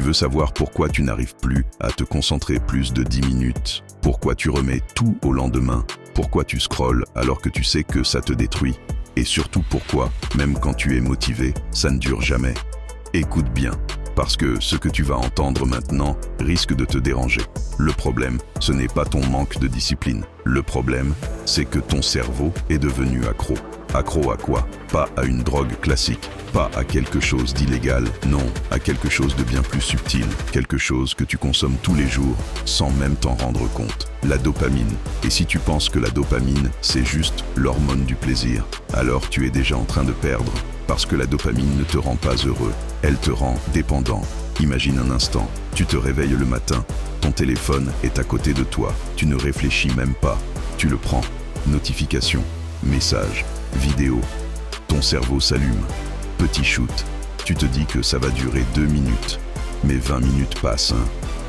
Tu veux savoir pourquoi tu n'arrives plus à te concentrer plus de 10 minutes, pourquoi tu remets tout au lendemain, pourquoi tu scrolles alors que tu sais que ça te détruit, et surtout pourquoi, même quand tu es motivé, ça ne dure jamais. Écoute bien, parce que ce que tu vas entendre maintenant risque de te déranger. Le problème, ce n'est pas ton manque de discipline. Le problème, c'est que ton cerveau est devenu accro. Accro à quoi? Pas à une drogue classique, pas à quelque chose d'illégal, non, à quelque chose de bien plus subtil, quelque chose que tu consommes tous les jours sans même t'en rendre compte. La dopamine. Et si tu penses que la dopamine, c'est juste l'hormone du plaisir, alors tu es déjà en train de perdre, parce que la dopamine ne te rend pas heureux, elle te rend dépendant. Imagine un instant, tu te réveilles le matin, ton téléphone est à côté de toi, tu ne réfléchis même pas, tu le prends, notification, message, vidéo, ton cerveau s'allume, petit shoot, tu te dis que ça va durer 2 minutes, mais 20 minutes passent,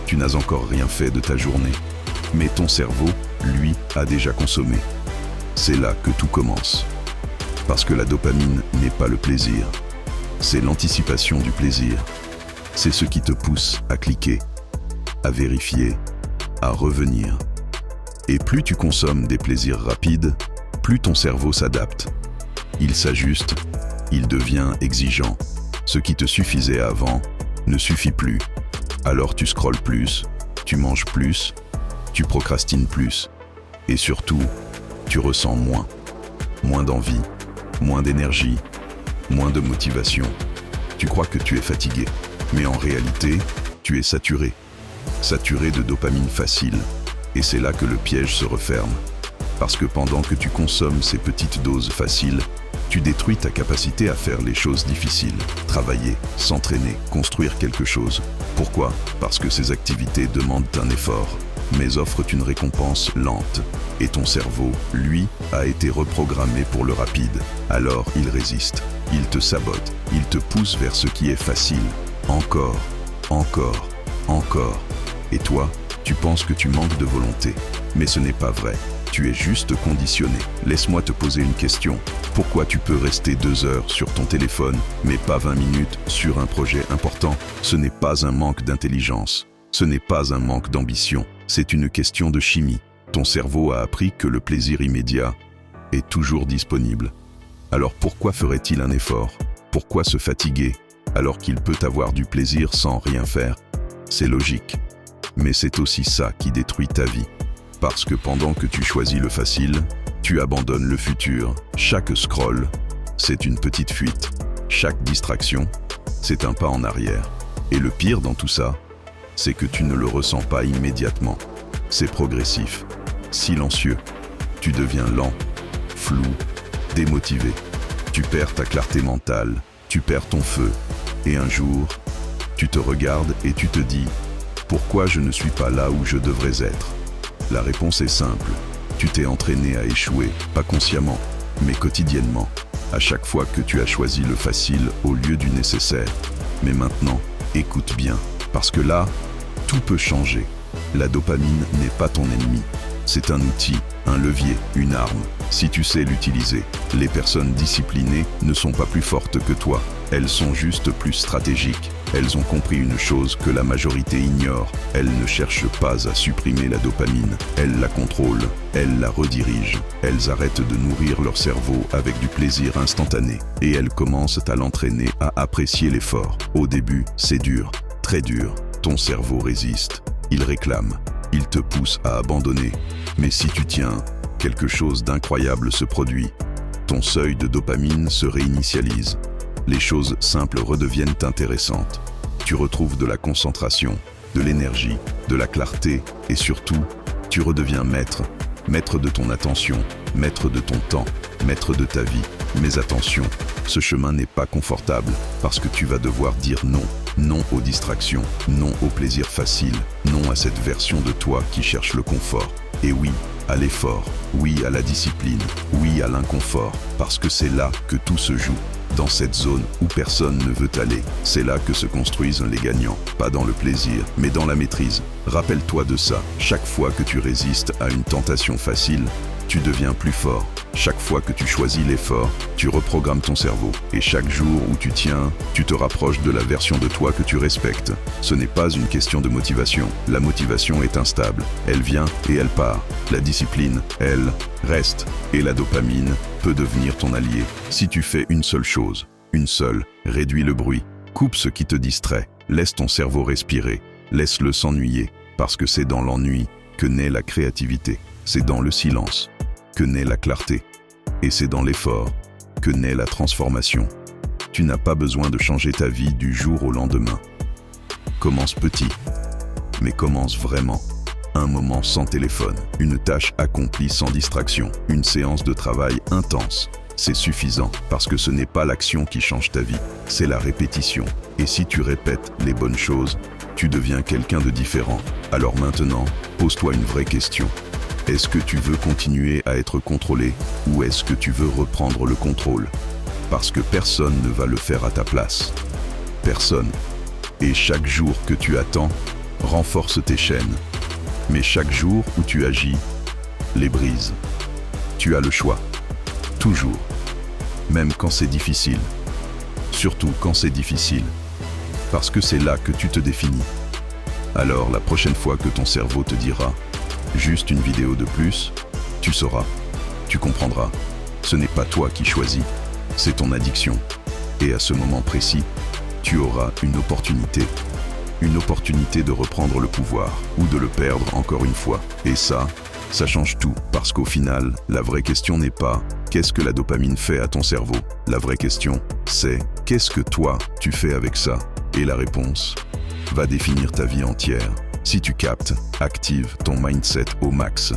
tu n'as encore rien fait de ta journée, mais ton cerveau, lui, a déjà consommé. C'est là que tout commence. Parce que la dopamine n'est pas le plaisir, c'est l'anticipation du plaisir. C'est ce qui te pousse à cliquer, à vérifier, à revenir. Et plus tu consommes des plaisirs rapides, plus ton cerveau s'adapte. Il s'ajuste, il devient exigeant. Ce qui te suffisait avant ne suffit plus. Alors tu scrolles plus, tu manges plus, tu procrastines plus. Et surtout, tu ressens moins. Moins d'envie, moins d'énergie, moins de motivation. Tu crois que tu es fatigué, mais en réalité, tu es saturé. Saturé de dopamine facile. Et c'est là que le piège se referme. Parce que pendant que tu consommes ces petites doses faciles, tu détruis ta capacité à faire les choses difficiles. Travailler, s'entraîner, construire quelque chose. Pourquoi? Parce que ces activités demandent un effort, mais offrent une récompense lente. Et ton cerveau, lui, a été reprogrammé pour le rapide. Alors il résiste, il te sabote, il te pousse vers ce qui est facile. Encore, encore, encore. Et toi, tu penses que tu manques de volonté. Mais ce n'est pas vrai. Tu es juste conditionné. Laisse-moi te poser une question. Pourquoi tu peux rester 2 heures sur ton téléphone, mais pas 20 minutes sur un projet important? Ce n'est pas un manque d'intelligence. Ce n'est pas un manque d'ambition. C'est une question de chimie. Ton cerveau a appris que le plaisir immédiat est toujours disponible. Alors pourquoi ferait-il un effort? Pourquoi se fatiguer alors qu'il peut avoir du plaisir sans rien faire? C'est logique. Mais c'est aussi ça qui détruit ta vie. Parce que pendant que tu choisis le facile, tu abandonnes le futur. Chaque scroll, c'est une petite fuite. Chaque distraction, c'est un pas en arrière. Et le pire dans tout ça, c'est que tu ne le ressens pas immédiatement. C'est progressif, silencieux. Tu deviens lent, flou, démotivé. Tu perds ta clarté mentale, tu perds ton feu. Et un jour, tu te regardes et tu te dis « Pourquoi je ne suis pas là où je devrais être ?» La réponse est simple. Tu t'es entraîné à échouer, pas consciemment, mais quotidiennement, à chaque fois que tu as choisi le facile au lieu du nécessaire. Mais maintenant, écoute bien, parce que là, tout peut changer. La dopamine n'est pas ton ennemi. C'est un outil, un levier, une arme. Si tu sais l'utiliser, les personnes disciplinées ne sont pas plus fortes que toi. Elles sont juste plus stratégiques. Elles ont compris une chose que la majorité ignore. Elles ne cherchent pas à supprimer la dopamine. Elles la contrôlent, elles la redirigent. Elles arrêtent de nourrir leur cerveau avec du plaisir instantané. Et elles commencent à l'entraîner à apprécier l'effort. Au début, c'est dur, très dur. Ton cerveau résiste. Il réclame. Il te pousse à abandonner. Mais si tu tiens, quelque chose d'incroyable se produit. Ton seuil de dopamine se réinitialise. Les choses simples redeviennent intéressantes. Tu retrouves de la concentration, de l'énergie, de la clarté et surtout, tu redeviens maître. Maître de ton attention, maître de ton temps, maître de ta vie. Mais attention, ce chemin n'est pas confortable parce que tu vas devoir dire non. Non aux distractions, non au plaisir facile, non à cette version de toi qui cherche le confort. Et oui, à l'effort, oui à la discipline, oui à l'inconfort, parce que c'est là que tout se joue. Dans cette zone où personne ne veut aller, c'est là que se construisent les gagnants, pas dans le plaisir, mais dans la maîtrise. Rappelle-toi de ça, chaque fois que tu résistes à une tentation facile, Tu deviens plus fort. Chaque fois que tu choisis l'effort, tu reprogrammes ton cerveau. Et chaque jour où tu tiens, tu te rapproches de la version de toi que tu respectes. Ce n'est pas une question de motivation. La motivation est instable. Elle vient et elle part. La discipline, elle, reste. Et la dopamine peut devenir ton allié. Si tu fais une seule chose, une seule, réduis le bruit. Coupe ce qui te distrait. Laisse ton cerveau respirer. Laisse-le s'ennuyer. Parce que c'est dans l'ennui que naît la créativité. C'est dans le silence que naît la clarté. Et c'est dans l'effort que naît la transformation. Tu n'as pas besoin de changer ta vie du jour au lendemain. Commence petit, mais commence vraiment. Un moment sans téléphone, une tâche accomplie sans distraction, une séance de travail intense. C'est suffisant parce que ce n'est pas l'action qui change ta vie, c'est la répétition. Et si tu répètes les bonnes choses, tu deviens quelqu'un de différent. Alors maintenant, pose-toi une vraie question. Est-ce que tu veux continuer à être contrôlé ou est-ce que tu veux reprendre le contrôle? Parce que personne ne va le faire à ta place. Personne. Et chaque jour que tu attends, renforce tes chaînes. Mais chaque jour où tu agis, les brise. Tu as le choix. Toujours. Même quand c'est difficile. Surtout quand c'est difficile. Parce que c'est là que tu te définis. Alors la prochaine fois que ton cerveau te dira « juste une vidéo de plus », tu sauras, tu comprendras. Ce n'est pas toi qui choisis, c'est ton addiction. Et à ce moment précis, tu auras une opportunité de reprendre le pouvoir ou de le perdre encore une fois. Et ça change tout, parce qu'au final, la vraie question n'est pas « qu'est-ce que la dopamine fait à ton cerveau ?» La vraie question, c'est « qu'est-ce que toi, tu fais avec ça ?» Et la réponse va définir ta vie entière. Si tu captes, active ton mindset au max.